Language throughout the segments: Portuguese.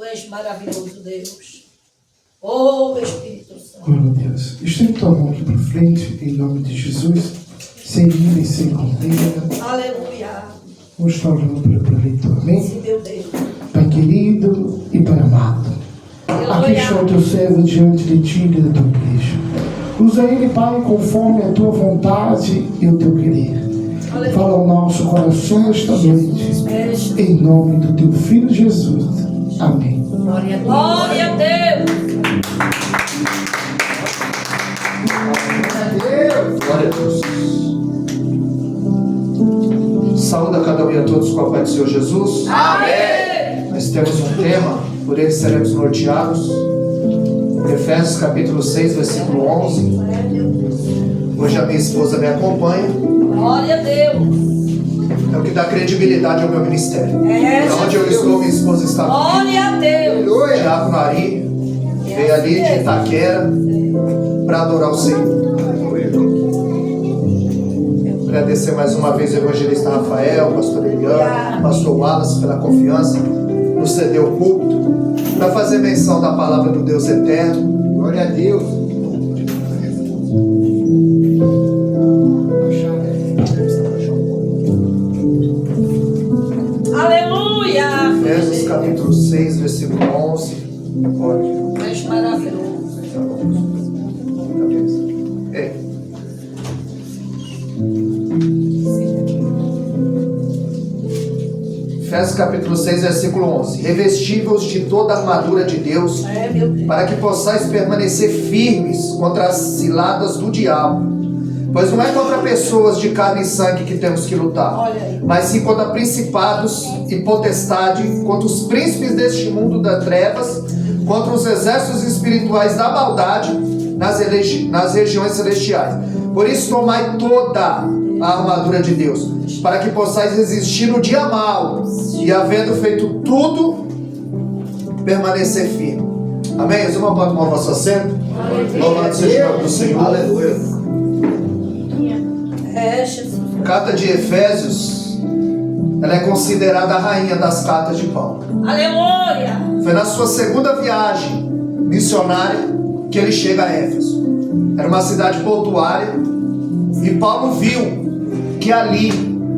Tu és maravilhoso, Deus. Oh, Espírito Santo. Glória a Deus. Estende tua mão aqui para frente, em nome de Jesus. Sem ira e sem contenda. Aleluia. Vamos estar orando para leitura. Amém? Sim, meu Deus. Pai querido e Pai amado. Aqui está o teu servo diante de ti e da tua igreja. Usa ele, Pai, conforme a tua vontade e o teu querer. Aleluia. Fala ao nosso coração esta noite. Em nome do teu Filho Jesus. Amém. Glória a Deus. Glória a Deus. Saúde a cada um e a todos com a paz do Senhor Jesus. Amém. Nós temos um tema, por ele seremos norteados. Efésios capítulo 6, versículo 11. Hoje a minha esposa me acompanha. Glória a Deus. É o que dá credibilidade ao meu ministério. É, Onde eu estou, minha esposa está comigo. glória a Deus. Tiago Nari veio ali de Itaquera para adorar o Senhor. Agradecer mais uma vez ao evangelista Rafael, pastor Eliano, pastor Wallace pela confiança, nos cedeu o púlpito para fazer menção da palavra do Deus eterno. Glória a Deus. Aleluia. Efésios capítulo 6, versículo 11. Pode. Tu és maravilhoso. Ei. Efésios capítulo 6, versículo 11. Revestivos de toda a armadura de Deus, É, meu Deus. para que possais permanecer firmes contra as ciladas do diabo. Pois não é contra pessoas de carne e sangue que temos que lutar, Olha aí. mas sim contra principados e potestade, contra os príncipes deste mundo das trevas, contra os exércitos espirituais da maldade nas regiões celestiais. Por isso tomai toda a armadura de Deus, para que possais resistir no dia mau, e havendo feito tudo, permanecer firme. Amém? Os irmãos podem tomar o vosso assento? Louvado seja o nome do Senhor. Aleluia. É, Jesus. Carta de Efésios, ela é considerada a rainha das cartas de Paulo. Aleluia. Foi na sua segunda viagem missionária que ele chega a Éfeso. Era uma cidade portuária e Paulo viu que ali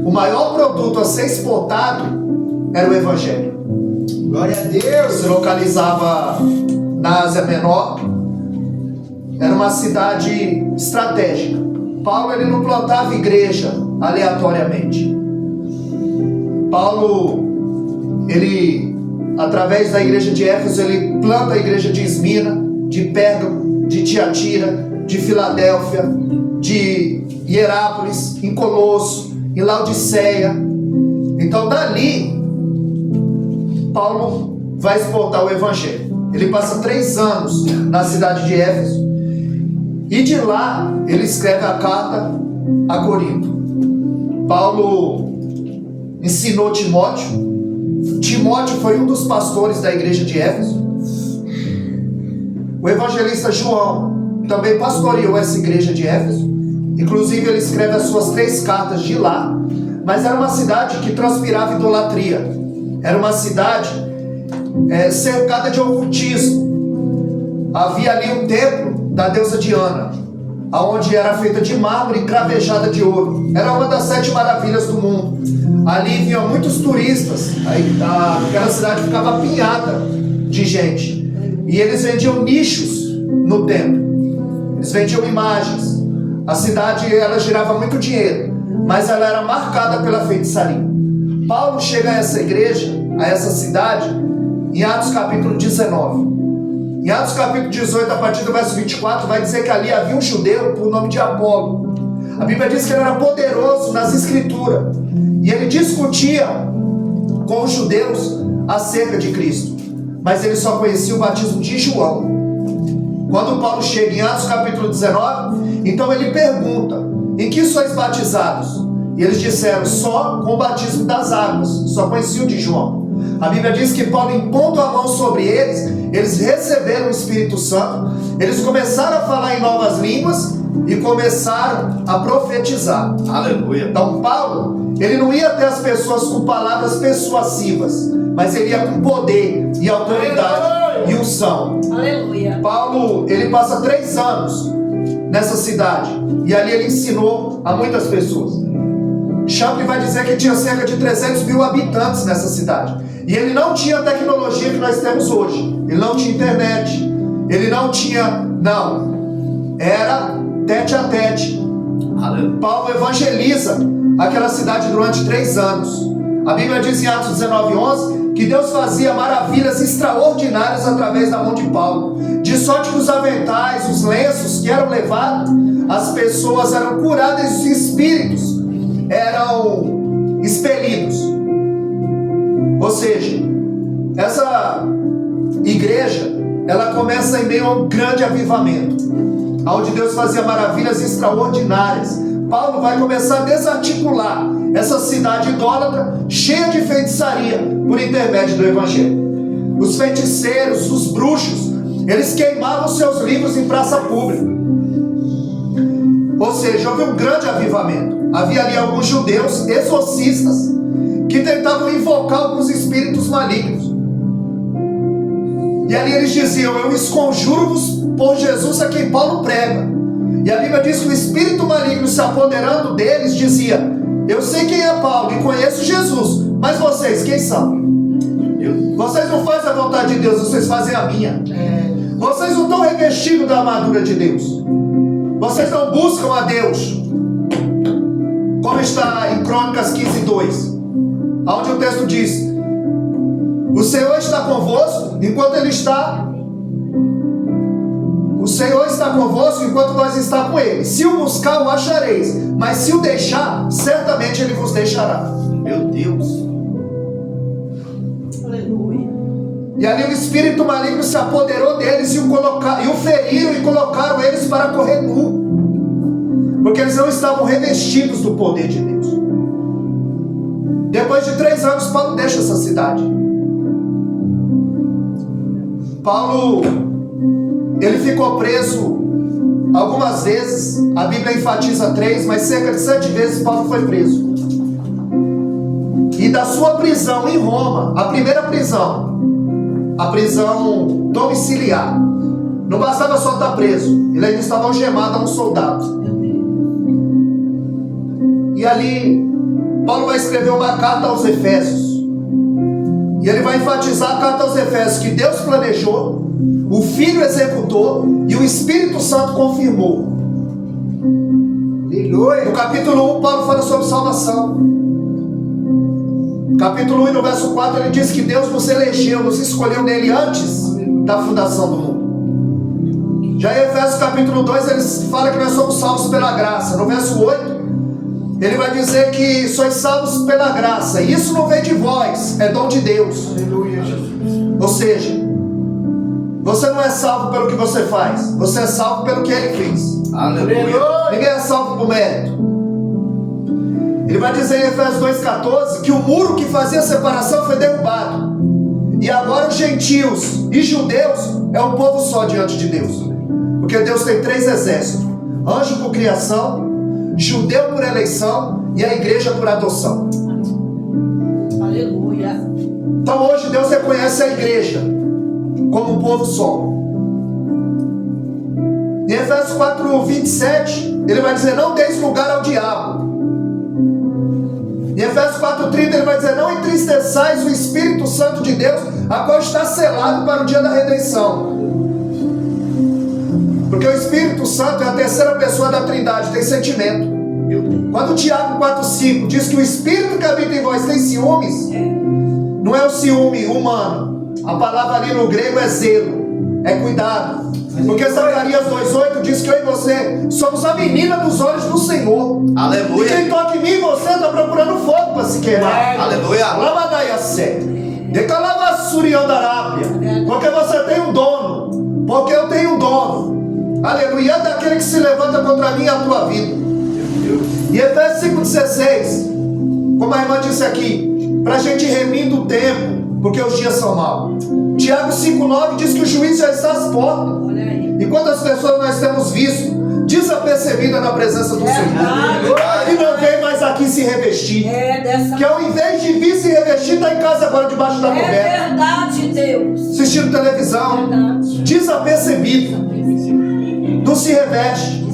o maior produto a ser exportado era o Evangelho. Glória a Deus! Se localizava na Ásia Menor. Era uma cidade estratégica. Paulo ele não plantava igreja aleatoriamente. Paulo, ele, através da igreja de Éfeso, ele planta a igreja de Esmina, de Pérgamo, de Tiatira, de Filadélfia, de Hierápolis, em Colosso, em Laodiceia. Então dali, Paulo vai exportar o evangelho. Ele passa 3 anos na cidade de Éfeso. E de lá, ele escreve a carta a Corinto. Paulo ensinou Timóteo. Timóteo foi um dos pastores da igreja de Éfeso. O evangelista João também pastoreou essa igreja de Éfeso. Inclusive, ele escreve as suas 3 cartas de lá. Mas era uma cidade que transpirava idolatria. Era uma cidade cercada de ocultismo. Havia ali um templo da deusa Diana, aonde era feita de mármore e cravejada de ouro. Era uma das 7 maravilhas do mundo. Ali vinham muitos turistas. Aquela cidade ficava apinhada de gente. E eles vendiam nichos no templo. Eles vendiam imagens. A cidade ela girava muito dinheiro, mas ela era marcada pela feitiçaria. Paulo chega a essa igreja, a essa cidade, em Atos capítulo 19. Em Atos capítulo 18, a partir do verso 24, vai dizer que ali havia um judeu por nome de Apolo. A Bíblia diz que ele era poderoso nas escrituras. E ele discutia com os judeus acerca de Cristo. Mas ele só conhecia o batismo de João. Quando Paulo chega em Atos capítulo 19, então ele pergunta: em que sois batizados? E eles disseram: só com o batismo das águas. Só conheciam de João. A Bíblia diz que Paulo, impondo a mão sobre eles, eles receberam o Espírito Santo, eles começaram a falar em novas línguas e começaram a profetizar. Aleluia. Então Paulo, ele não ia até as pessoas com palavras persuasivas, mas ele ia com poder e autoridade e unção. Aleluia. Paulo, ele passa 3 anos nessa cidade e ali ele ensinou a muitas pessoas. Champlin vai dizer que tinha cerca de 300 mil habitantes nessa cidade. E ele não tinha a tecnologia que nós temos hoje. Ele não tinha internet. Ele não tinha... Não. Era tete a tete. Paulo evangeliza aquela cidade durante 3 anos. A Bíblia diz em Atos 19:11 que Deus fazia maravilhas extraordinárias através da mão de Paulo. De sorte que os aventais, os lenços que eram levados, as pessoas eram curadas e os espíritos eram expelidos. Ou seja, essa igreja, ela começa em meio a um grande avivamento, onde Deus fazia maravilhas extraordinárias. Paulo vai começar a desarticular essa cidade idólatra, cheia de feitiçaria, por intermédio do Evangelho. Os feiticeiros, os bruxos, eles queimavam seus livros em praça pública. Ou seja, houve um grande avivamento. Havia ali alguns judeus, exorcistas, que tentavam invocar alguns espíritos malignos. E ali eles diziam: eu esconjuro-vos por Jesus a quem Paulo prega. E a Bíblia diz que o espírito maligno, se apoderando deles, dizia: eu sei quem é Paulo e conheço Jesus, mas vocês, quem são? Vocês não fazem a vontade de Deus, vocês fazem a minha. Vocês não estão revestidos da armadura de Deus. Vocês não buscam a Deus. Como está em Crônicas 15:2, onde o texto diz: o Senhor está convosco enquanto Ele está. O Senhor está convosco enquanto nós estamos com Ele. Se o buscar, o achareis. Mas se o deixar, certamente Ele vos deixará. Meu Deus. Aleluia. E ali o espírito maligno se apoderou deles e o feriram e colocaram eles para correr nu. Porque eles não estavam revestidos do poder de Deus. Depois de 3 anos, Paulo deixa essa cidade. Paulo, ele ficou preso algumas vezes. A Bíblia enfatiza 3, mas cerca de 7 vezes Paulo foi preso. E da sua prisão em Roma, a primeira prisão, a prisão domiciliar, não bastava só estar preso, ele ainda estava algemado a um soldado. E ali, Paulo vai escrever uma carta aos Efésios. E ele vai enfatizar a carta aos Efésios que Deus planejou, o Filho executou e o Espírito Santo confirmou. No capítulo 1, Paulo fala sobre salvação. Capítulo 1 e no verso 4 ele diz que Deus nos elegeu, nos escolheu nele antes da fundação do mundo. Já em Efésios capítulo 2 ele fala que nós somos salvos pela graça. No verso 8 ele vai dizer que sois salvos pela graça. Isso não vem de vós, é dom de Deus. Aleluia, Jesus. Ou seja, você não é salvo pelo que você faz, você é salvo pelo que Ele fez. Aleluia. Ninguém é salvo por mérito. Ele vai dizer em Efésios 2,14 que o muro que fazia a separação foi derrubado. E agora os gentios e judeus é um povo só diante de Deus. Porque Deus tem 3 exércitos: anjo por criação, judeu por eleição e a igreja por adoção. Aleluia. Então hoje Deus reconhece a igreja como um povo só. Em Efésios 4:27 ele vai dizer: não deis lugar ao diabo. Em Efésios 4:30 ele vai dizer: não entristeçais o Espírito Santo de Deus, a qual está selado para o dia da redenção. Porque o Espírito Santo é a terceira pessoa da Trindade, tem sentimento. Quando Tiago 4:5 diz que o Espírito que habita em vós tem ciúmes, não é o ciúme humano. A palavra ali no grego é zelo, é cuidado. Porque Zacarias 2:8 diz que eu e você somos a menina dos olhos do Senhor. Aleluia. E quem toca em mim, você está procurando fogo para se queimar. Aleluia. Porque você tem um dono. Porque eu tenho um dono. Aleluia. É daquele que se levanta contra mim e a tua vida. E Efésios 5:16, como a irmã disse aqui, para a gente remir do tempo, porque os dias são maus. Tiago 5:9 diz que o juízo já está às portas. Olha aí. E quantas pessoas nós temos visto desapercebida na presença do Senhor. Que não vem mais aqui se revestir. Que ao invés de vir se revestir, está em casa agora debaixo da coberta. É verdade, Deus. Assistindo televisão. Verdade. Desapercebido. Não se reveste.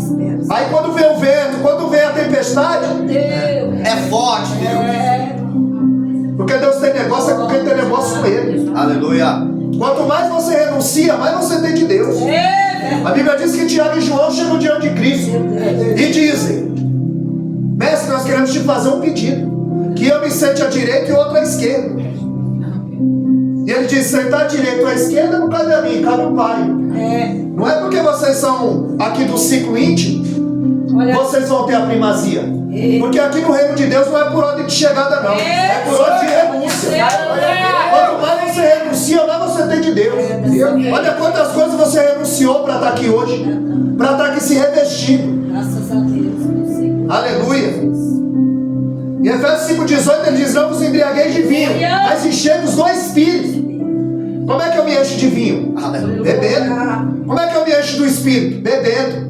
Aí quando vem o vento, quando vem a tempestade, Deus. É forte, Deus. porque Deus tem negócio, é com quem tem negócio com Ele. Aleluia. Quanto mais você renuncia, mais você tem de Deus. A Bíblia diz que Tiago e João chegam diante de Cristo e dizem: Mestre, nós queremos te fazer um pedido, que eu me sente à direita e outro à esquerda. E ele diz: sentar à direita ou à esquerda não cabe a mim, cabe ao Pai. Não é porque vocês são aqui do ciclo íntimo, vocês vão ter a primazia. Porque aqui no reino de Deus não é por ordem de chegada, não. É por ordem de renúncia. Quanto mais você renuncia, mais você tem de Deus. Olha quantas coisas você renunciou para estar aqui hoje, para estar aqui se revestindo. Graças a Deus. Aleluia. Em Efésios 5,18 ele diz: não vos embriagueis de vinho, mas enchei-vos do Espírito. Como é que eu me encho de vinho? Bebendo. Como é que eu me encho do Espírito? Bebendo.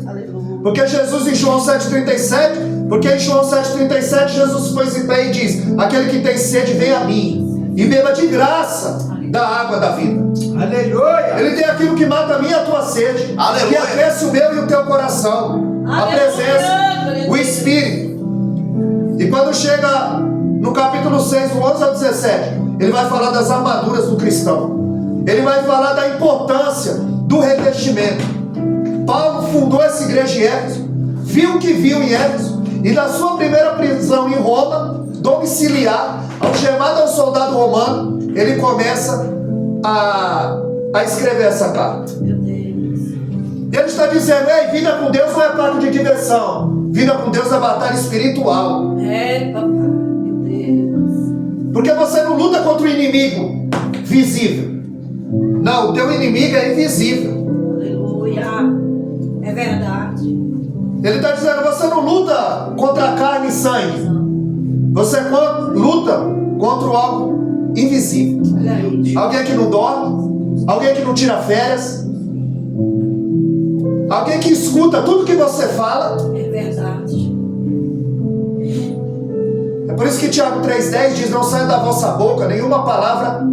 Porque Jesus em João 7,37, porque em João 7,37 Jesus pôs em pé e diz: aquele que tem sede, vem a mim e beba de graça da água da vida. Aleluia. Ele tem aquilo que mata a minha e a tua sede, Aleluia. que aquece o meu e o teu coração, a presença, o Espírito. E quando chega no capítulo 6, do 11 ao 17, ele vai falar das armaduras do cristão. Ele vai falar da importância do revestimento. Paulo fundou essa igreja em Éfeso, viu o que viu em Éfeso, e na sua primeira prisão em Roma, domiciliar, algemado ao soldado romano, ele começa a escrever essa carta. Ele está dizendo: ei, vida com Deus não é parque de diversão, vida com Deus é batalha espiritual. Papai, meu Deus. Porque você não luta contra o inimigo visível. Não, o teu inimigo é invisível. Aleluia. É verdade. Ele está dizendo: você não luta contra a carne e sangue. Você luta contra algo invisível. Olha aí. Alguém que não dorme, alguém que não tira férias, alguém que escuta tudo que você fala. É verdade. É por isso que Tiago 3,10 diz: não saia da vossa boca nenhuma palavra.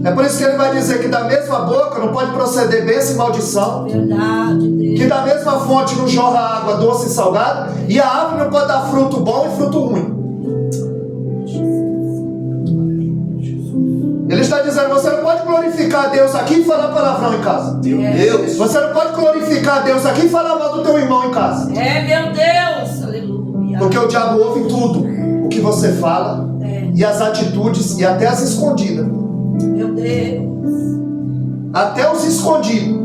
É por isso que ele vai dizer que da mesma boca não pode proceder bênção e maldição. Verdade, Deus. Que da mesma fonte não jorra água doce e salgada, e a árvore não pode dar fruto bom e fruto ruim. Ele está dizendo: você não pode glorificar a Deus aqui e falar palavrão em casa. Deus. Você não pode glorificar a Deus aqui e falar mal do teu irmão em casa. Meu Deus. Aleluia. Porque o diabo ouve tudo o que você fala, e as atitudes, e até as escondidas. Meu Deus. Até os escondidos.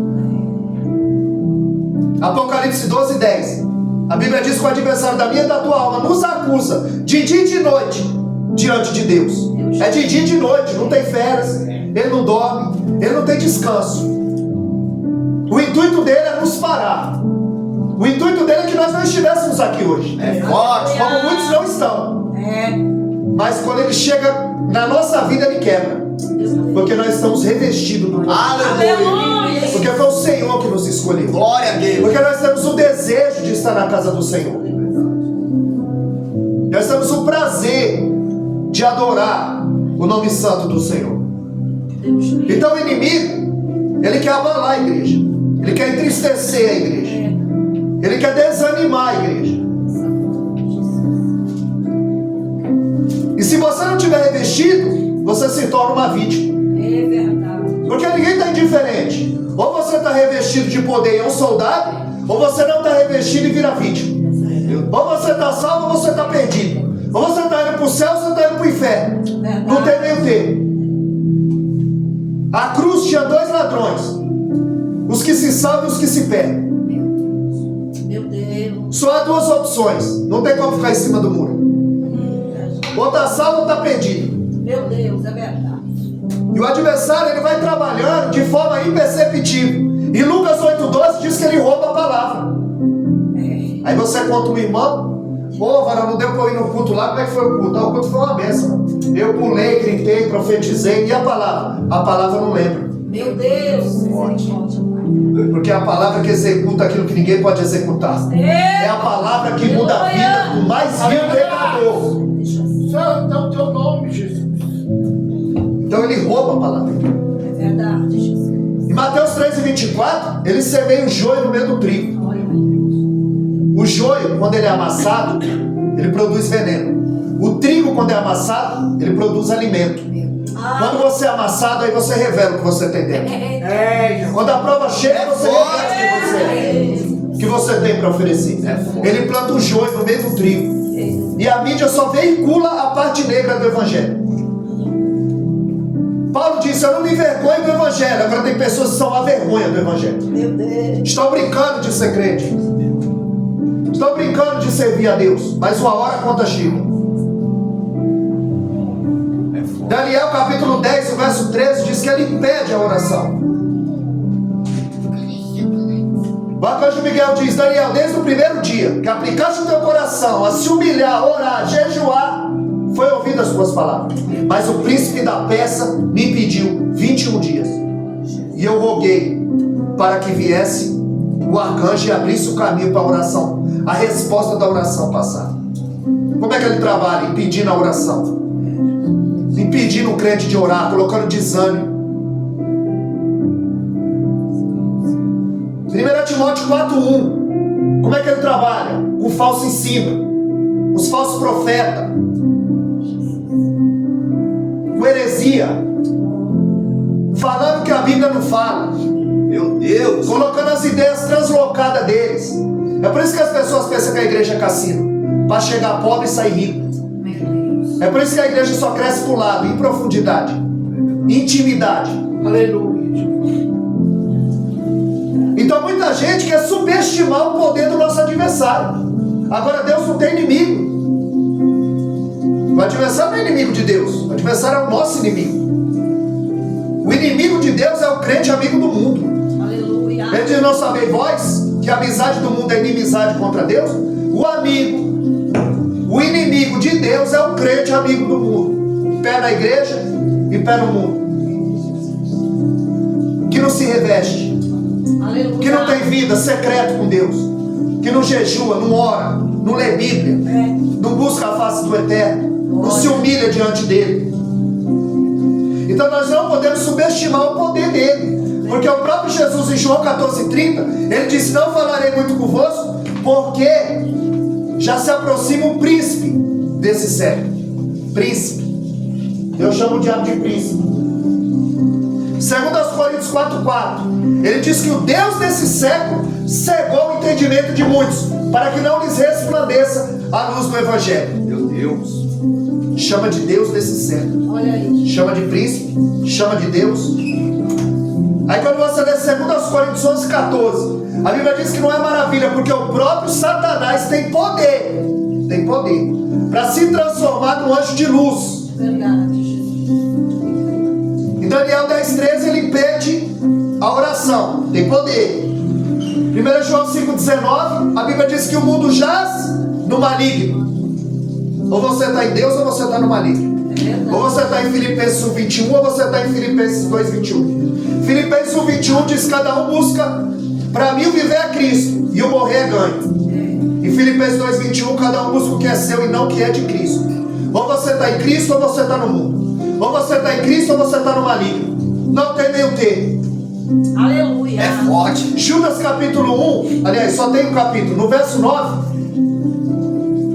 Apocalipse 12:10. A Bíblia diz que o adversário da minha e da tua alma nos acusa de dia e de noite diante de Deus. É de dia e de noite, não tem férias, ele não dorme, ele não tem descanso. O intuito dele é nos parar. O intuito dele é que nós não estivéssemos aqui hoje. É forte. Como muitos não estão. Mas quando ele chega na nossa vida, ele quebra. Porque nós estamos revestidos do poder. Aleluia. Porque foi o Senhor que nos escolheu. Glória a Deus. Porque nós temos o desejo de estar na casa do Senhor. Nós temos o prazer de adorar o nome santo do Senhor. Então o inimigo, ele quer abalar a igreja. Ele quer entristecer a igreja. Ele quer desanimar a igreja. E se você não tiver revestido, você se torna uma vítima. É verdade. Porque ninguém está indiferente. Ou você está revestido de poder e é um soldado, ou você não está revestido e vira vítima. Ou você está salvo ou você está perdido. Ou você está indo para o céu ou você está indo para o inferno. Não tem meio termo. A cruz tinha dois ladrões: os que se salvam e os que se perdem. Meu Deus. Só há duas opções. Não tem como ficar em cima do muro. Ou está salvo ou está perdido. Meu Deus, é verdade. E o adversário, ele vai trabalhando de forma imperceptível. E Lucas 8,12 diz que ele rouba a palavra. Aí você conta um irmão: pô, varão, não deu para eu ir no culto lá, como é que foi o culto? O culto foi uma bênção. Eu pulei, gritei, profetizei. E a palavra? A palavra não lembra. Meu Deus. Misericórdia, Pai. Porque é a palavra que executa aquilo que ninguém pode executar. É a palavra que muda a vida do mais vil pecador. Santo é o teu nome, Jesus. Então ele rouba a palavra. É verdade, Jesus. Em Mateus 13:24, ele semeia o joio no meio do trigo. Olha aí. O joio, quando ele é amassado, ele produz veneno. O trigo, quando é amassado, ele produz alimento. Quando você é amassado, aí você revela o que você tem dentro. Quando a prova chega, você revela o que você tem para oferecer. Ele planta o joio no meio do trigo. E a mídia só veicula a parte negra do evangelho. Paulo disse: eu não me envergonho do evangelho. Agora tem pessoas que são a vergonha do evangelho. Meu Deus. Estão brincando de ser crente. Estão brincando de servir a Deus. Mas uma hora a conta chega. Daniel capítulo 10, o verso 13 diz que ele impede a oração. O arcanjo Miguel diz: Daniel, desde o primeiro dia que aplicaste o teu coração a se humilhar, orar, jejuar, foi ouvida as tuas palavras. Mas o príncipe da Pérsia me pediu 21 dias. E eu roguei para que viesse o arcanjo e abrisse o caminho para a oração, a resposta da oração passada. Como é que ele trabalha? Impedindo a oração, impedindo o crente de orar, colocando desânimo. 1 Timóteo 4:1. Como é que ele trabalha? Com falso ensino, os falsos profetas, com heresia, falando que a Bíblia não fala. Meu Deus. Colocando as ideias translocadas deles. É por isso que as pessoas pensam que a igreja é cassino, para chegar pobre e sair rico. É por isso que a igreja só cresce para o lado, em profundidade, intimidade. Aleluia. Então muita gente quer subestimar o poder do nosso adversário. Agora Deus não tem inimigo. O adversário não é inimigo de Deus. O adversário é o nosso inimigo. O inimigo de Deus é o crente amigo do mundo. Aleluia. Ele diz: não sabeis vós que a amizade do mundo é inimizade contra Deus? O inimigo de Deus é o crente amigo do mundo. Pé na igreja e pé no mundo. Que não se reveste. Aleluia. Que não tem vida secreta com Deus. Que não jejua, não ora, não lê Bíblia. Não busca a face do Eterno. Não se humilha diante dele. Então nós não podemos subestimar o poder dele. Porque o próprio Jesus em João 14:30, ele disse: não falarei muito convosco, porque já se aproxima o príncipe desse século. Príncipe. Eu chamo o diabo de príncipe. 2 Coríntios 4:4, ele diz que o Deus desse século cegou o entendimento de muitos, para que não lhes resplandeça a luz do Evangelho. Meu Deus. Chama de Deus desse século. Olha aí. Chama de príncipe, chama de Deus. Aí quando você lê 2 Coríntios 11:14, a Bíblia diz que não é maravilha, porque o próprio Satanás tem poder para se transformar num anjo de luz. Verdade, Jesus. Em Daniel 10:13 ele impede a oração, tem poder. 1 João 5:19, a Bíblia diz que o mundo jaz no maligno. Ou você está em Deus ou você está no maligno. Ou você está em Filipenses 1:21 ou você está em Filipenses 2:21. Filipenses 1:21 diz: cada um busca, para mim o viver é Cristo e o morrer é ganho. Em Filipenses 2:21, cada um busca o que é seu e não o que é de Cristo. Ou você está em Cristo ou você está no mundo. Ou você está em Cristo ou você está no maligno. Não tem meio termo. Aleluia. É forte. Judas capítulo 1, aliás, só tem um capítulo, no verso 9,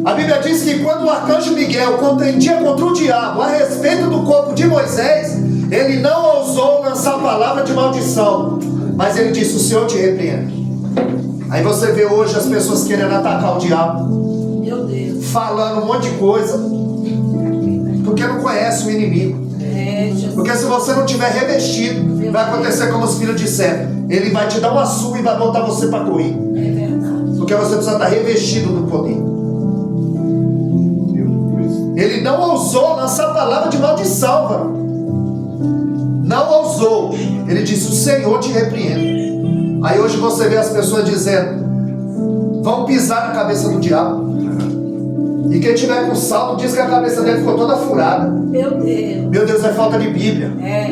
a Bíblia diz que quando o arcanjo Miguel contendia contra o diabo a respeito do corpo de Moisés, ele não ousou lançar palavra de maldição, mas ele disse: o Senhor te repreenda. Aí você vê hoje as pessoas querendo atacar o diabo, Meu Deus. falando um monte de coisa, porque não conhece o inimigo. Jesus. Porque se você não tiver revestido, vai acontecer como os filhos disseram: ele vai te dar uma surra e vai botar você para correr. É verdade. Porque você precisa estar revestido do poder. Ele não ousou lançar palavra de maldição, varão. Não ousou. Ele disse: o Senhor te repreenda. Aí hoje você vê as pessoas dizendo: vão pisar na cabeça do diabo. E quem tiver com salto diz que a cabeça dele ficou toda furada. Meu Deus. Meu Deus, é falta de Bíblia. É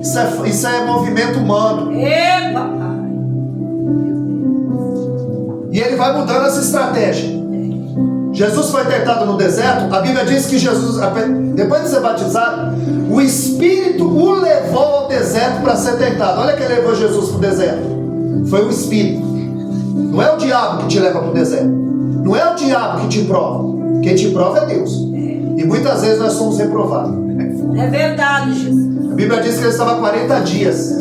isso. Isso é movimento humano. Papai. E ele vai mudando as estratégias. Jesus foi tentado no deserto. A Bíblia diz que Jesus, depois de ser batizado, o Espírito o levou ao deserto para ser tentado. Olha quem levou Jesus para o deserto. Foi o Espírito. Não é o diabo que te leva para o deserto. Não é o diabo que te prova. Quem te prova é Deus. E muitas vezes nós somos reprovados. É verdade, Jesus. A Bíblia diz que ele estava 40 dias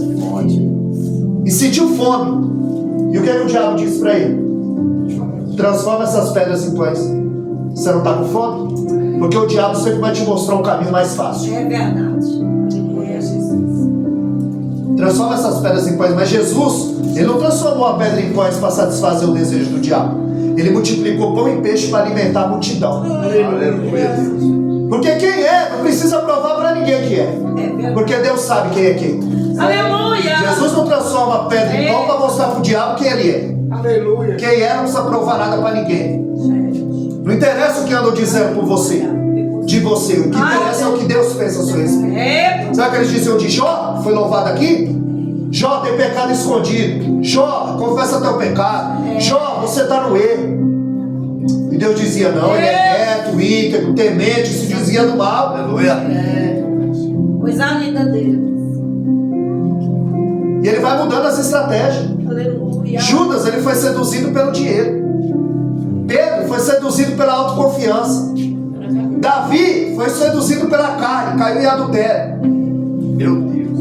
e sentiu fome. E o que é que o diabo disse para ele? Transforma essas pedras em pães. Você não está com fome? Porque o diabo sempre vai te mostrar um caminho mais fácil. É verdade. Aleluia, Jesus. Transforma essas pedras em pães. Mas Jesus, ele não transformou a pedra em pães para satisfazer o desejo do diabo. Ele multiplicou pão e peixe para alimentar a multidão. Aleluia, Deus. Porque quem é, não precisa provar para ninguém que é. Porque Deus sabe quem é quem. Aleluia. Jesus não transforma a pedra em pão para mostrar para o diabo quem ele é. Aleluia. Quem é não precisa provar nada para ninguém. Não interessa o que andam dizendo por você, de você. O que interessa é o que Deus pensa a seu respeito. Sabe o que eles diziam de Jó? Foi louvado aqui? Jó tem pecado escondido. Jó, confessa teu pecado. Jó, você está no erro. E Deus dizia, não, ele é reto, íntegro, temente, se dizia do mal. Aleluia. Coisa linda dele. E ele vai mudando as estratégias. Aleluia. Judas, ele foi seduzido pelo dinheiro. Pedro foi seduzido pela autoconfiança. Davi foi seduzido pela carne, caiu em adultério. Meu Deus.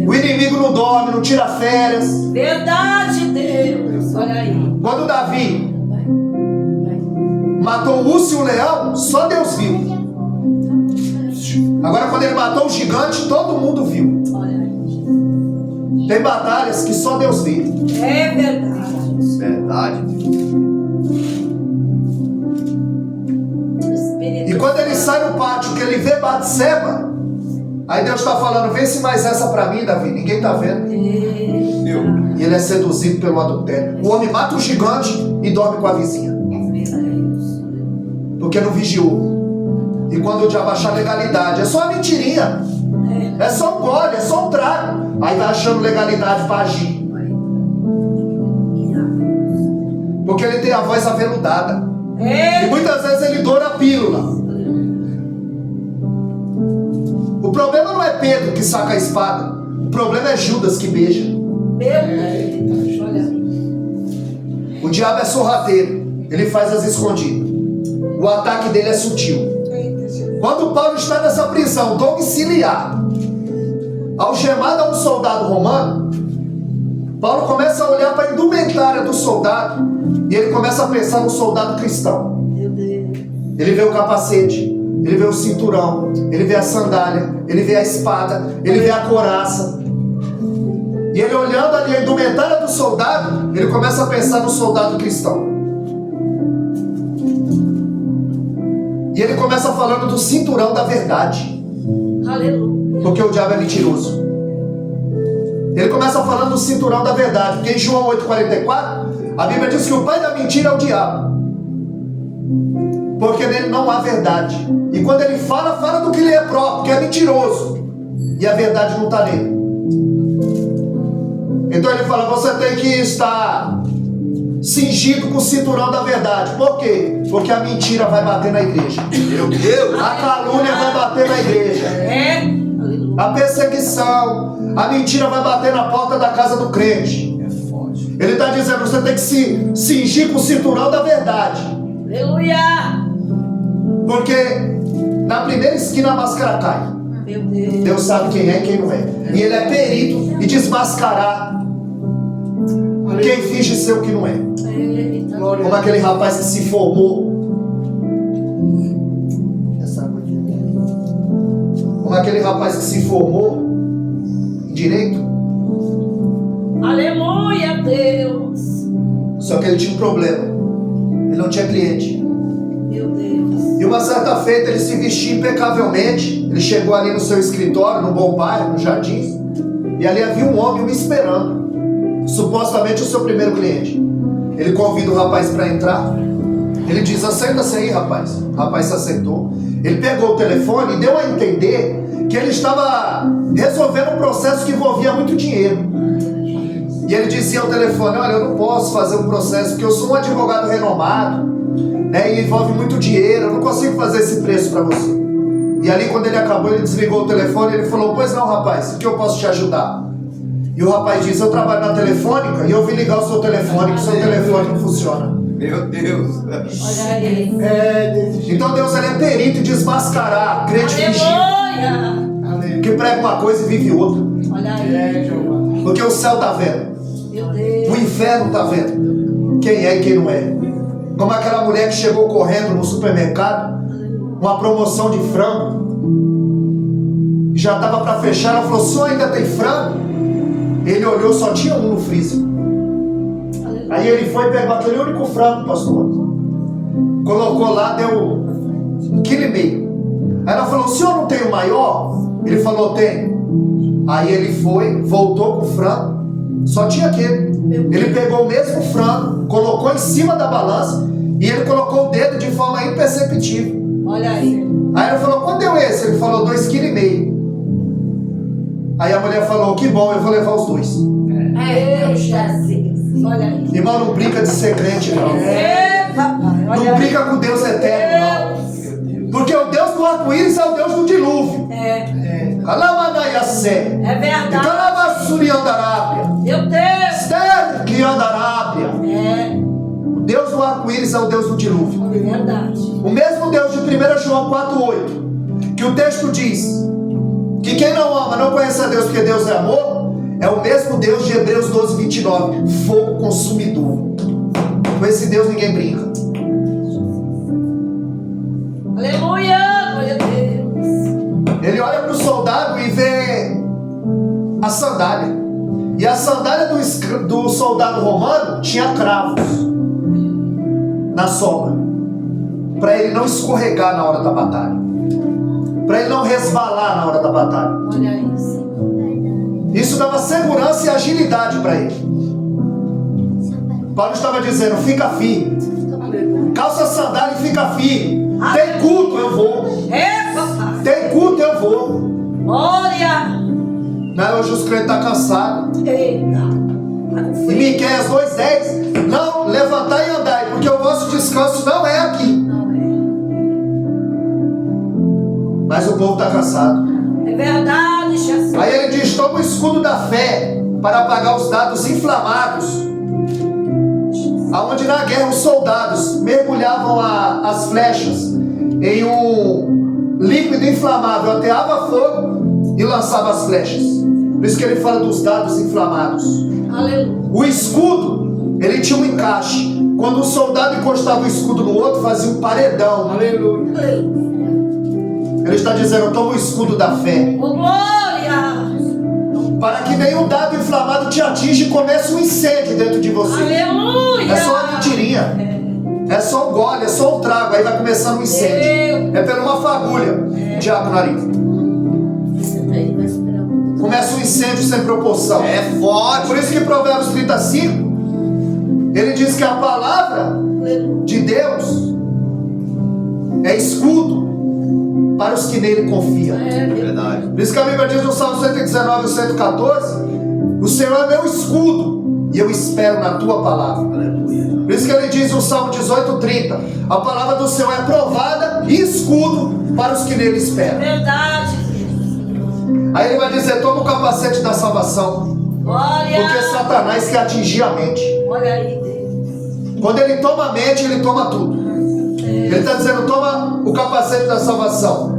O inimigo não dorme, não tira férias. Verdade, Deus. Olha aí. Quando Davi matou o urso e o leão, só Deus viu. Agora quando ele matou o gigante, todo mundo viu. Olha aí. Tem batalhas que só Deus vê. É verdade. Verdade, Deus. E quando ele sai no pátio, que ele vê Batseba, aí Deus está falando, vence mais essa para mim, Davi. Ninguém está vendo. E ele é seduzido pelo adultério. O homem mata o gigante e dorme com a vizinha. Porque não vigiou. E quando o diabo achar legalidade, é só uma mentirinha. É só um gole, é só um trago. Aí vai achando legalidade para agir. Porque ele tem a voz aveludada. E muitas vezes ele doura a pílula. O problema não é Pedro que saca a espada. O problema é Judas que beija. Meu Deus, olha. O diabo é sorrateiro. Ele faz as escondidas. O ataque dele é sutil. Quando Paulo está nessa prisão domiciliar, algemado a um soldado romano, Paulo começa a olhar para a indumentária do soldado e ele começa a pensar no soldado cristão. Meu Deus. Ele vê o capacete, ele vê o cinturão, ele vê a sandália, ele vê a espada, ele vê a couraça. E ele olhando ali a indumentária do soldado, ele começa a pensar no soldado cristão. E ele começa falando do cinturão da verdade. Aleluia. Porque o diabo é mentiroso. Ele começa falando do cinturão da verdade. Porque em João 8,44, a Bíblia diz que o pai da mentira é o diabo. Porque nele não há verdade. E quando ele fala, fala do que ele é próprio, que é mentiroso. E a verdade não está nele. Então ele fala, você tem que estar cingido com o cinturão da verdade. Por quê? Porque a mentira vai bater na igreja. Meu Deus. A calúnia vai bater na igreja. A perseguição, a mentira vai bater na porta da casa do crente. É forte. Ele está dizendo, você tem que se cingir com o cinturão da verdade. Aleluia. Porque na primeira esquina a máscara cai. Meu Deus. Deus sabe quem é e quem não é. E ele é perito em desmascarar quem finge ser o que não é. Eita. Como aquele rapaz que se formou. Como aquele rapaz que se formou em direito. Aleluia, Deus. Só que ele tinha um problema. Ele não tinha cliente. Meu Deus. E uma certa feita ele se vestia impecavelmente. Ele chegou ali no seu escritório, no bom bairro, no Jardins. E ali havia um homem o esperando. Supostamente o seu primeiro cliente. Ele convida o rapaz para entrar. Ele diz, assenta-se aí, rapaz. O rapaz se assentou. Ele pegou o telefone e deu a entender que ele estava resolvendo um processo que envolvia muito dinheiro. E ele dizia ao telefone: olha, eu não posso fazer um processo porque eu sou um advogado renomado, né, e envolve muito dinheiro, eu não consigo fazer esse preço para você. E ali, quando ele acabou, ele desligou o telefone e ele falou: pois não, rapaz, o que eu posso te ajudar? E o rapaz disse: eu trabalho na telefônica e eu vim ligar o seu telefone, que o seu telefone não funciona. Meu Deus. Olha aí. Então Deus, ele é perito em desmascarar crente fingido, Aleluia. que prega uma coisa e vive outra. Olha aí. Porque o céu está vendo, Meu Deus. o inferno está vendo quem é e quem não é. Como aquela mulher que chegou correndo no supermercado, uma promoção de frango, já estava para fechar. Ela falou: o senhor ainda tem frango? Ele olhou, só tinha um no freezer. Aí ele foi e pegou aquele único frango, pastor, colocou lá, deu 1,5 kg. Aí ela falou: o senhor não tem o maior? Ele falou: tem. Aí ele foi, voltou com o frango, só tinha aquele. Ele pegou o mesmo frango, colocou em cima da balança e ele colocou o dedo de forma imperceptível. Olha aí. Aí ela falou: quanto deu esse? Ele falou: 2,5 kg. Aí a mulher falou: que bom, eu vou levar os 2. Meu Jesus. Olha aí. Irmão, não brinca de ser crente, não. Papai. Olha Não aí. brinca com Deus eterno, não. Porque o Deus do arco-íris é o Deus do dilúvio. Alamanaiacé. É verdade. Calamassuriandarábia. Meu Deus. Sterquiandarábia. O Deus do arco-íris é o Deus do dilúvio. É verdade. O mesmo Deus de 1 João 4,8, que o texto diz que quem não ama não conhece a Deus, porque Deus é amor, é o mesmo Deus de Hebreus 12:29, fogo consumidor. Com esse Deus ninguém brinca. Aleluia. Glória a Deus. Ele olha para o soldado e vê a sandália. E a sandália do soldado romano tinha cravos na sola, para ele não escorregar na hora da batalha, para ele não resvalar na hora da batalha. Olha isso. Isso dava segurança e agilidade para ele. Paulo estava dizendo: fica firme, calça a sandália e fica firme. Tem culto, eu vou. É, papai. Tem culto, eu vou. Glória. Não, hoje os crentes estão cansados. Eita. E Miqueias 2:10, não, levantai e andai, porque o vosso descanso não é aqui. Não é. Mas o povo está cansado. É verdade, Jesus. Aí ele diz: toma o escudo da fé para apagar os dados inflamados. Aonde na guerra os soldados mergulhavam as flechas em um líquido inflamável, ateava fogo e lançava as flechas. Por isso que ele fala dos dados inflamados. Aleluia. O escudo, ele tinha um encaixe. Quando um soldado encostava o escudo no outro, fazia um paredão. Aleluia. Ele está dizendo: toma o escudo da fé, Oh, glória. para que nenhum dado inflamado te atinja e comece um incêndio dentro de você. Aleluia. É só uma mentirinha, é só um gole, é só um trago, aí vai começando um incêndio. É pela uma fagulha, diabo nariz. Começa um incêndio sem proporção. É forte. Por isso que Provérbios 35, ele diz que a palavra de Deus é escudo para os que nele confiam. É Verdade. Por isso que a Bíblia diz no Salmo 119 e 114: o Senhor é meu escudo e eu espero na tua palavra. Aleluia. Por isso que ele diz no Salmo 18:30: a palavra do Senhor é provada e escudo para os que nele esperam. verdade. Aí ele vai dizer: toma o capacete da salvação, Glória. porque Satanás quer atingir a mente. Olha aí, Deus. Quando ele toma a mente, ele toma tudo. Ele está dizendo: toma o capacete da salvação.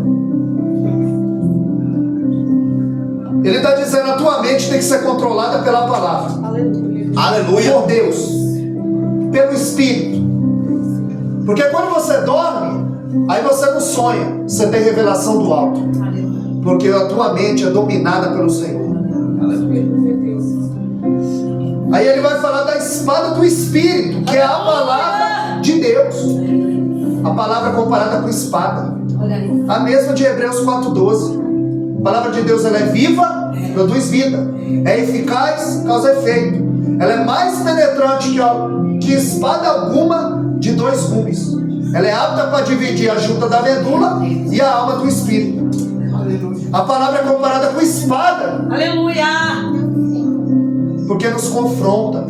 Ele está dizendo: a tua mente tem que ser controlada pela palavra, Aleluia. Aleluia. por Deus, pelo Espírito. Porque quando você dorme, aí você não sonha, você tem revelação do alto. Aleluia. Porque a tua mente é dominada pelo Senhor. Aí ele vai falar da espada do Espírito, que é a palavra de Deus. A palavra comparada com espada, Olha aí. a mesma de Hebreus 4:12. A palavra de Deus, ela é viva, produz vida, é eficaz, causa efeito. Ela é mais penetrante que espada alguma de 2 gumes. Ela é apta para dividir a junta da medula e a alma do espírito. A palavra é comparada com espada, Aleluia. porque nos confronta.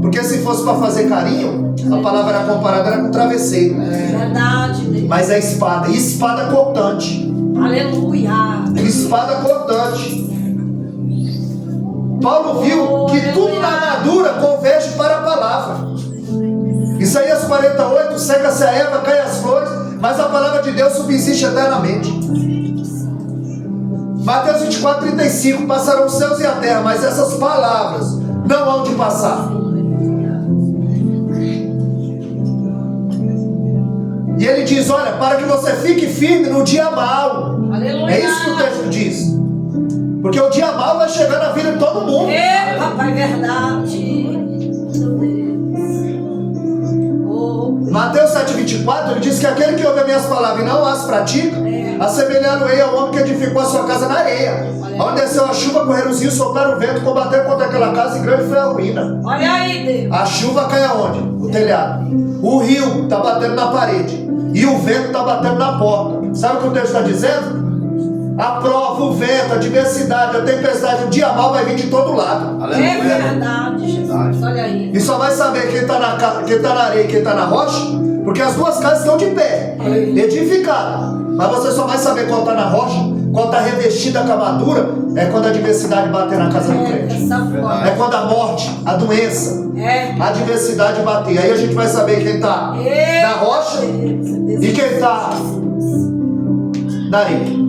Porque se fosse para fazer carinho, a palavra era comparada era com travesseiro. Verdade, Deus. Mas é espada, e espada cortante. Aleluia. Espada cortante. Paulo viu que tudo na armadura converge para a palavra. Isaías 48, seca-se a erva, cai as flores, mas a palavra de Deus subsiste eternamente. Mateus 24, 35, passarão os céus e a terra, mas essas palavras não hão de passar. E ele diz, olha, para que você fique firme no dia mau. Aleluia. É isso que o texto diz. Porque o dia mau vai chegar na vida de todo mundo. É, papai, verdade. Mateus 7,24, ele diz que aquele que ouve as minhas palavras e não as pratica, assemelhá-lo-ei ao homem que edificou a sua casa na areia. Onde desceu a chuva, correram os rios, sopraram o vento, combateram contra aquela casa e grande foi a ruína. Olha aí, Deus. A chuva cai aonde? O telhado. O rio está batendo na parede. E o vento está batendo na porta. Sabe o que o texto está dizendo? A prova, o vento, a diversidade, a tempestade, o dia mau vai vir de todo lado. É verdade, Jesus. Olha aí. E só vai saber quem está na areia e quem está na rocha, porque as duas casas estão de pé, edificadas. Mas você só vai saber qual está na rocha, qual está revestida com a armadura, é quando a adversidade bater na casa do crente. É quando a morte, a doença, a adversidade bater. Aí a gente vai saber quem está na rocha e quem está na areia.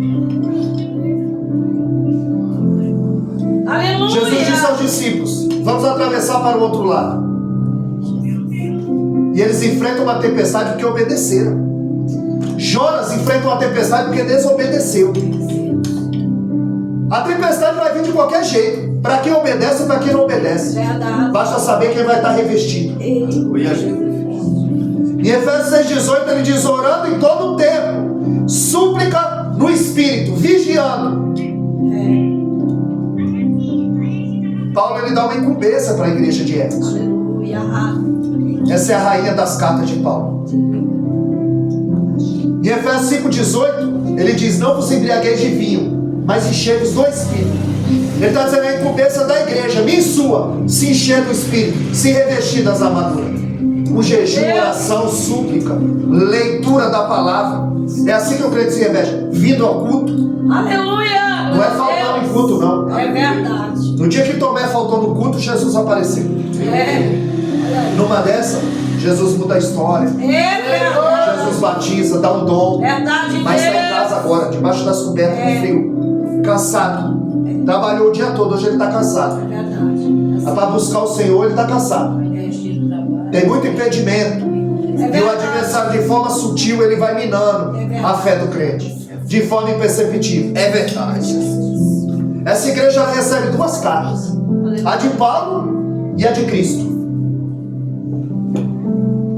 Aleluia. Jesus disse aos discípulos, vamos atravessar para o outro lado. E eles enfrentam uma tempestade porque obedeceram. Jonas enfrenta uma tempestade porque desobedeceu. A tempestade vai vir de qualquer jeito, para quem obedece e para quem não obedece. Verdade. Basta saber quem vai estar revestido. Em Efésios 6,18 ele diz, orando em todo o tempo, súplica no Espírito, vigiando. Paulo ele dá uma incumbência para a igreja de Éfeso. Aleluia. Essa é a rainha das cartas de Paulo. Em Efésios 5,18 ele diz, não vos embriagueis de vinho, mas enchei-vos do Espírito. Ele está dizendo a incumbência da igreja, minha e sua, se encher do Espírito, se revestir das armaduras. Com jejum, oração, súplica, leitura da palavra. É assim que o crente se reveste, vindo ao culto. Aleluia. Não é faltando em culto, não. É verdade. No dia que Tomé faltou no culto, Jesus apareceu. Numa dessa, Jesus muda a história. Verdade. Jesus batiza, dá um dom. Verdade. Mas está em casa agora, debaixo das cobertas, com frio. Cansado. Trabalhou o dia todo, hoje ele está cansado. Verdade. Para buscar o Senhor, ele está cansado. Tem muito impedimento. E o adversário, de forma sutil, ele vai minando a fé do crente. De forma imperceptível. É verdade. Essa igreja ela recebe duas cartas. A de Paulo e a de Cristo.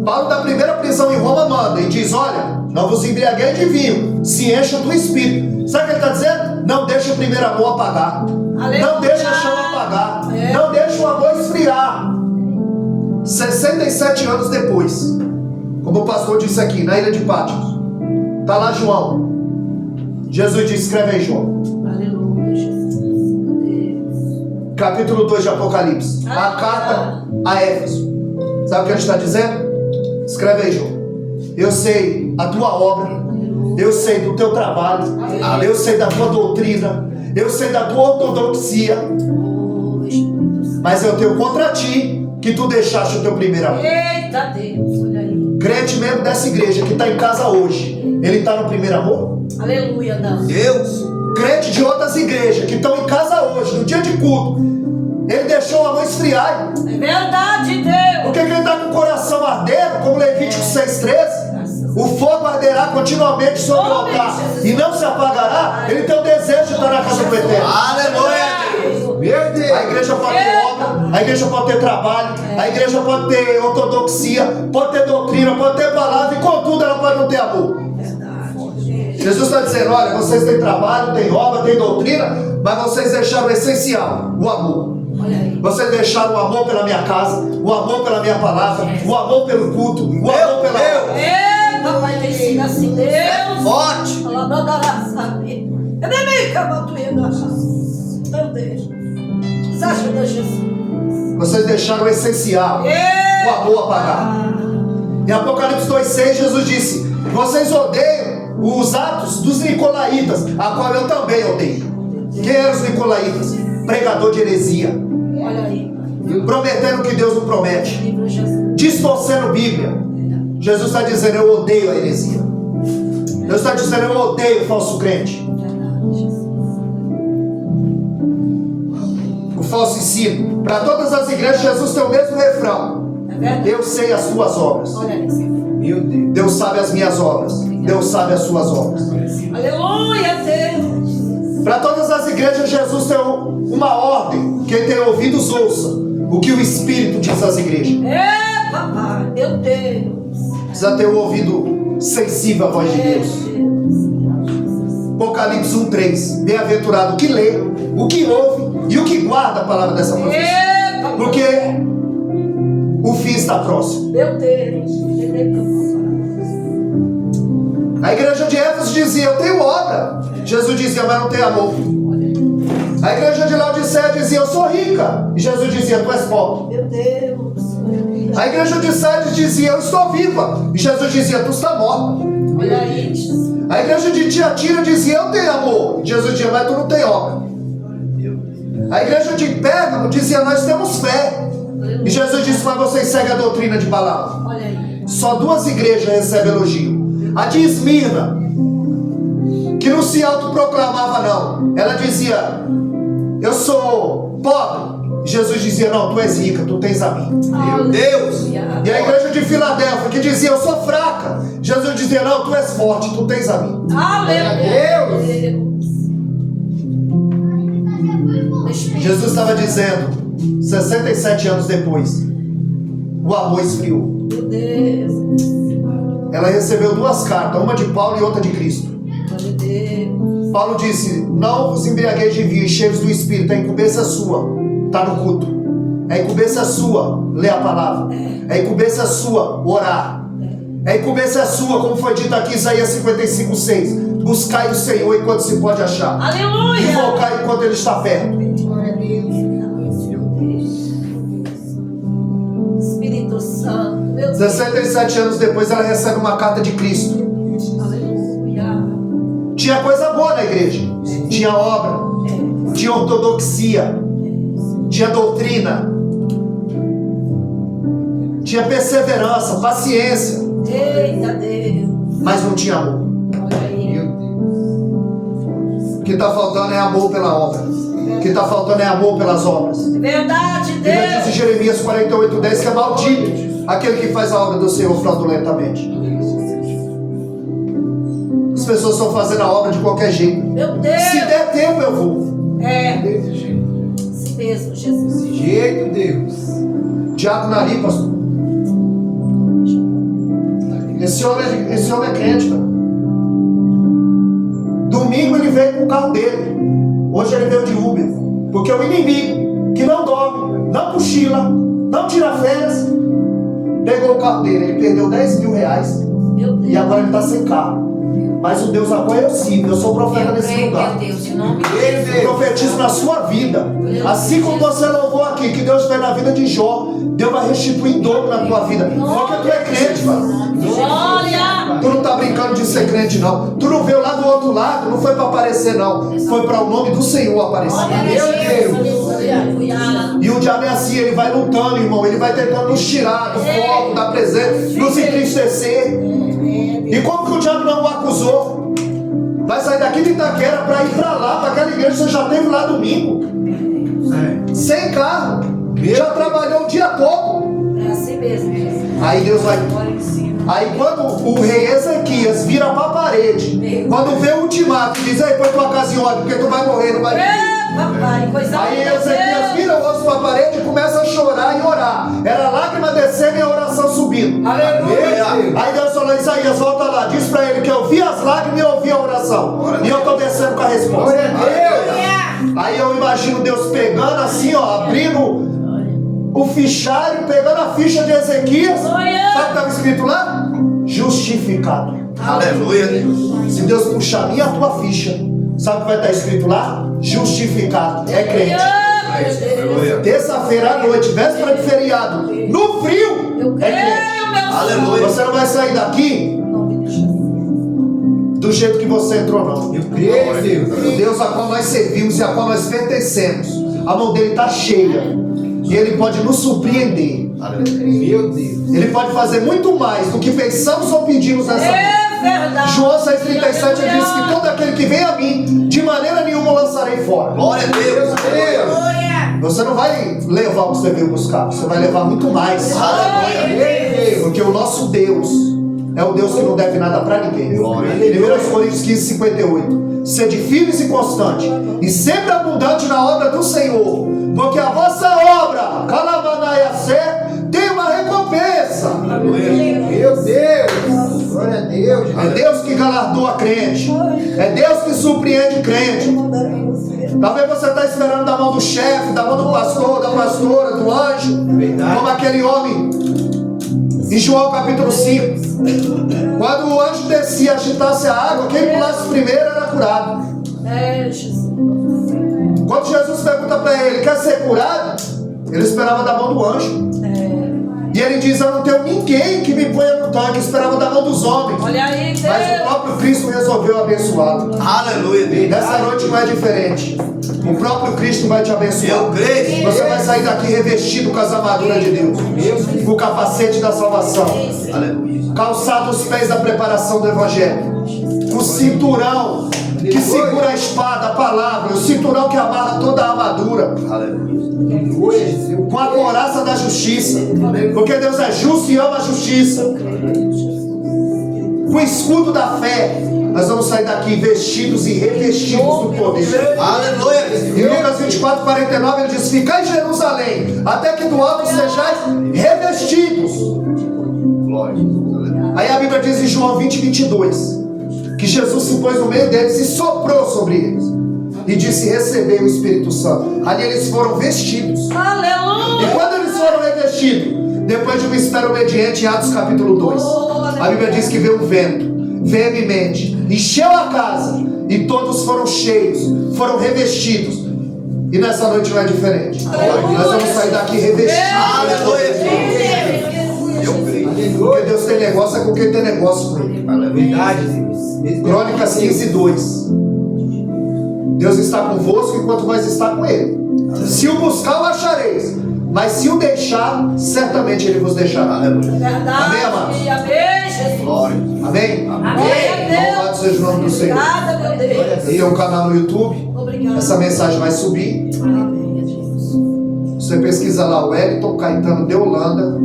Paulo, da primeira prisão em Roma, manda e diz, olha, não vos embriagueis de vinho, se encham do Espírito. Sabe o que ele está dizendo? Não deixa o primeiro amor apagar. Não deixa a chama apagar. Não deixa o amor esfriar. 67 anos depois, como o pastor disse aqui, na ilha de Patmos, está lá João. Jesus disse, escreve aí, João. Aleluia, Jesus. Capítulo 2 de Apocalipse. A carta a Éfeso. Sabe o que ele está dizendo? Escreve aí, João. Eu sei a tua obra. Eu sei do teu trabalho. Eu sei da tua doutrina. Eu sei da tua ortodoxia. Mas eu tenho contra ti que tu deixaste o teu primeiro amor. Eita Deus, olha aí. Crente mesmo dessa igreja que está em casa hoje, ele está no primeiro amor? Aleluia, Deus. Deus. Crente de outras igrejas que estão em casa hoje, no dia de culto, ele deixou o amor esfriar. É verdade, Deus. Porque ele está com o coração ardendo, como Levítico 6,13, o fogo arderá continuamente sobre o altar e não se apagará. Ele tem o desejo de estar na casa do Eterno. Aleluia. Meu Deus. A igreja pode ter obra, a igreja pode ter trabalho, a igreja pode ter ortodoxia, pode ter doutrina, pode ter palavra, e contudo ela pode não ter amor. Jesus está dizendo, olha, vocês têm trabalho, têm obra, têm doutrina, mas vocês deixaram o essencial, o amor. Vocês deixaram o amor pela minha casa, o amor pela minha palavra, o amor pelo culto, o amor pela obra. Papai, tem sido assim, Deus. Forte. Ela não dará saber. Meu Deus. Nos ajuda, Jesus. Vocês deixaram o essencial, o amor apagar. Em Apocalipse 2,6, Jesus disse: vocês odeiam os atos dos nicolaítas, a qual eu também odeio. Quem eram os nicolaítas? Pregador de heresia, Olha aí. prometendo que Deus não promete, Livro Jesus. distorcendo Bíblia. Jesus está dizendo: eu odeio a heresia. Deus está dizendo: eu odeio o falso crente, o falso ensino. Para todas as igrejas, Jesus tem o mesmo refrão: É verdade. eu sei as tuas obras. Olha isso. Meu Deus. Deus sabe as minhas obras. Deus sabe as suas obras. Aleluia, Deus. Para todas as igrejas, Jesus tem uma ordem: quem tem ouvidos, ouça o que o Espírito diz às igrejas. Papai, meu Deus. Precisa ter o ouvido sensível à voz de Deus. Apocalipse 1,3: bem-aventurado o que lê, o que ouve e o que guarda a palavra dessa profecia, porque o fim está próximo. Meu Deus. A igreja de Éfeso dizia: eu tenho obra. Jesus dizia: mas não tem amor. A igreja de Laodiceia dizia: eu sou rica. E Jesus dizia: tu és pobre. Meu Deus. A igreja de Sardes dizia: eu estou viva. E Jesus dizia: tu está morta. Olha aí, Jesus. A igreja de Tiatira dizia: eu tenho amor. E Jesus dizia: mas tu não tem obra. A igreja de Pérgamo dizia: nós temos fé. E Jesus disse: mas vocês seguem a doutrina de Balaão. Olha aí. Só duas igrejas recebem elogio. A de Esmirna, que não se autoproclamava não. Ela dizia: eu sou pobre. Jesus dizia: não, tu és rica, tu tens a mim. Meu Deus. E a igreja de Filadélfia, que dizia: eu sou fraca. Jesus dizia: não, tu és forte, tu tens a mim. Aleluia. Jesus estava dizendo, 67 anos depois, o amor esfriou. Meu Deus. Ela recebeu duas cartas, uma de Paulo e outra de Cristo. Meu Deus. Paulo disse: não vos embriagueis de vinho, cheios do Espírito. A incumbência sua está no culto. É incumbência sua ler a palavra. É incumbência sua orar. É incumbência sua, como foi dito aqui em Isaías 55,6. Buscai o Senhor enquanto se pode achar. Aleluia. Invocai enquanto Ele está perto. Glória a Deus. Espírito Santo. Meu Deus. 67 anos depois, ela recebe uma carta de Cristo. Aleluia. Tinha coisa boa na igreja. Tinha obra. Tinha ortodoxia. Tinha doutrina. Tinha perseverança, paciência. Eita Deus. Mas não tinha amor. Olha aí. O que está faltando é amor pela obra. O que está faltando é amor pelas obras. Verdade, Bíblia diz em Deus. Jeremias 48,10 que é maldito aquele que faz a obra do Senhor fraudulentamente. As pessoas estão fazendo a obra de qualquer jeito. Meu Deus. Se der tempo eu vou. Desse jeito. Assim mesmo, Jesus. Desse jeito, Deus. Diácono ali, pastor. Esse homem é crente, cara. Domingo ele veio com o carro dele. Hoje ele veio de Uber. Porque o inimigo, que não dorme, não cochila, não tira férias, pegou o carro dele. Ele perdeu 10 mil reais. Meu Deus. E agora ele está sem carro. Mas o Deus apoia eu sim. Eu sou profeta nesse lugar. Meu Deus, em nome de Eu profetizo na sua vida. Assim como você louvou aqui, que Deus fez na vida de Jó, Deus vai restituir em dobro na tua vida. Porque tu é crente, mano. Olha. Tu não tá brincando de ser crente, não. Tu não veio lá do outro lado, não foi para aparecer, não. Foi para o nome do Senhor aparecer. Meu Deus. E o diabo é assim, ele vai lutando, irmão. Ele vai tentando nos tirar do foco, da presença, nos entristecer. E como que o diabo não o acusou? Vai sair daqui de Itaquera para ir para lá, para aquela igreja que você já teve lá domingo. Sem carro. Já trabalhou o dia todo. É assim mesmo, Jesus. Aí Deus vai. Olha em cima. Aí quando o rei Ezequias vira para a parede, quando vê o ultimato, diz: aí põe tua casa em ordem, porque tu vai morrer, não vai viver. Papai, coisa Aí linda, Ezequias Deus. vira o rosto para a parede e começa a chorar e orar. Era lágrima descendo e a oração subindo. Aleluia. Aí Deus falou: Isaías, volta lá, diz para ele que eu vi as lágrimas e eu ouvi a oração. E eu estou descendo com a resposta. Aí eu imagino Deus pegando assim, ó, abrindo o fichário, pegando a ficha de Ezequias. Sabe o que estava escrito lá? Justificado. Aleluia, Deus. Se Deus puxar a minha a tua ficha, Sabe o que vai estar escrito lá? Justificado. É crente. Aleluia. Terça-feira à noite, véspera de feriado, no frio, Eu é creio, crente. meu Aleluia. Você não vai sair daqui do jeito que você entrou, não. Eu creio, Deus. O Deus a qual nós servimos e a qual nós pertencemos, a mão dele está cheia. E ele pode nos surpreender. Meu Deus. Ele pode fazer muito mais do que pensamos ou pedimos nessa vida. É verdade. João 6,37 diz que todo aquele que vem a mim, de maneira nenhuma eu lançarei fora. Glória a Deus. Aleluia. Você não vai levar o que você veio buscar, você vai levar muito mais. Aleluia. Porque o nosso Deus é o Deus que não deve nada para ninguém. 1 Coríntios 15:58. Sede firmes e constantes, e sempre abundante na obra do Senhor, porque a vossa obra, Calamanaiacé, tem uma recompensa. Meu Deus. Glória a Deus. É Deus que galardoa crente, é Deus que surpreende crente. Talvez você está esperando da mão do chefe, da mão do pastor, da pastora, do anjo, como aquele homem em João capítulo 5. Quando o anjo descia, agitasse a água, quem pulasse primeiro era curado. É, Jesus. Quando Jesus pergunta para ele, quer ser curado? Ele esperava da mão do anjo. E ele diz, eu não tenho ninguém que me ponha no tanque, esperava da mão dos homens. Olha aí, Deus. Mas o próprio Cristo resolveu abençoá-lo. Aleluia. Nessa noite não é diferente. O próprio Cristo vai te abençoar. Eu creio. Você vai sair daqui revestido com as armaduras de Deus, com o capacete da salvação, Aleluia. calçado os pés da preparação do Evangelho, o cinturão que segura a espada, a palavra, o cinturão que amarra toda a armadura, Aleluia. com a couraça da justiça, porque Deus é justo e ama a justiça, com o escudo da fé. Nós vamos sair daqui vestidos e revestidos do poder. Aleluia. Em Lucas 24:49 ele diz, ficai em Jerusalém, até que do alto sejais revestidos. Glória. Aí a Bíblia diz em João 20:22 que Jesus se pôs no meio deles e soprou sobre eles e disse, recebei o Espírito Santo. Ali eles foram vestidos. Aleluia. E quando eles foram revestidos, depois de uma espera obediente, em Atos capítulo 2, a Bíblia diz que veio um vento veemente, encheu a casa e todos foram cheios, foram revestidos. E nessa noite não é diferente. Nós vamos sair daqui revestidos. Eu creio. Porque Deus tem negócio é com quem tem negócio com ele. Verdade, Deus. Crônicas 15:2. Deus está convosco enquanto vós está com ele. Se o buscar, o achareis. Mas se o deixar, certamente ele vos deixará. Verdade. Amém, amados? Amém, Jesus. Glória. Amém? Amém. Louvado seja o nome do Senhor. Obrigada, meu Deus. Esse é o canal no YouTube. Obrigada. Essa mensagem vai subir. Amém, Jesus. Você pesquisa lá, Wellington Caetano de Holanda.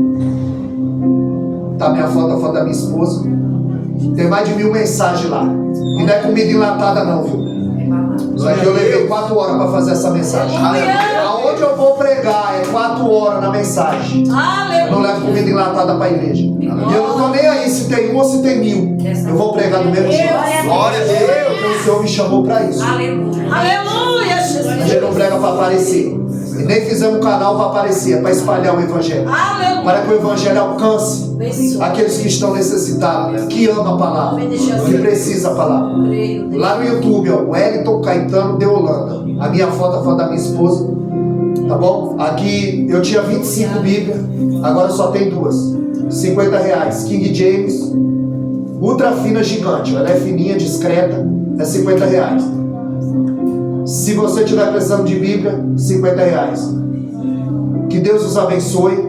Tá minha foto, a foto da minha esposa. Tem mais de 1000 mensagens lá. E não é comida enlatada não, viu? Isso aqui eu levei 4 horas para fazer essa mensagem. Aonde eu vou pregar é 4 horas na mensagem. Eu não Aleluia. levo comida enlatada para a igreja. E eu não estou nem aí se tem 1 ou se tem 1000. Eu vou pregar do mesmo jeito. Glória a Deus. Porque o Senhor me chamou para isso. Aleluia, A Jesus. gente não prega para aparecer. E nem fizemos um canal para aparecer, é para espalhar o Evangelho. Aleluia. Para que o Evangelho alcance aqueles que estão necessitados, que amam a palavra, que precisam a palavra. Lá no YouTube, ó, Wellington Caetano de Holanda. A minha foto, a foto da minha esposa. Tá bom? Aqui eu tinha 25 Bíblias, agora só tem 2. R$50. King James, ultra fina gigante. Ela é fininha, discreta, é R$50. Se você estiver precisando de Bíblia, R$50. Que Deus os abençoe.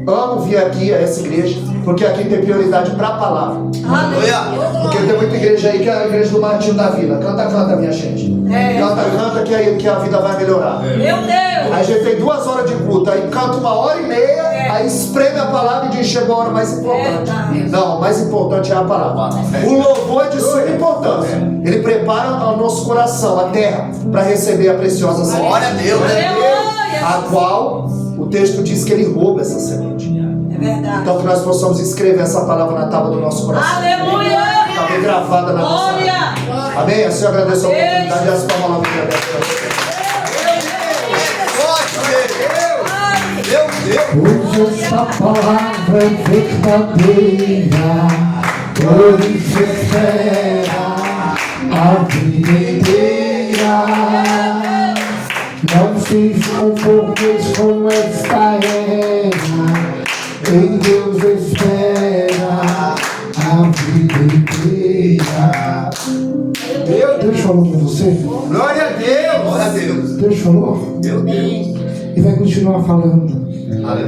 Amo vir aqui a essa igreja, porque aqui tem prioridade para a palavra. Aleluia. Porque tem muita igreja aí que é a igreja do Martinho da Vila. Canta, canta, minha gente. Canta que a vida vai melhorar. Meu Deus. Aí a gente tem 2 horas de culto, aí canta 1h30, aí espreme a palavra e diz, chegou a hora mais importante. Não, o mais importante é a palavra. O louvor é de suma importância. Ele prepara o nosso coração, a terra, para receber a preciosa semente. Glória a Deus. A qual o texto diz que ele rouba essa semente. É verdade. Então que nós possamos escrever essa palavra na tábua do nosso coração. Aleluia. Está bem gravada na nossa Glória. alma. Amém? Eu agradeço a oportunidade e as palmas lá Meu Deus. Hoje esta palavra é verdadeira, pois espera a vida inteira. Não se conformes com esta era, em Deus espera a vida inteira. Deus falou com você? Glória a Deus. Glória a Deus. Deus falou? Meu Deus. E vai continuar falando. Aleluia.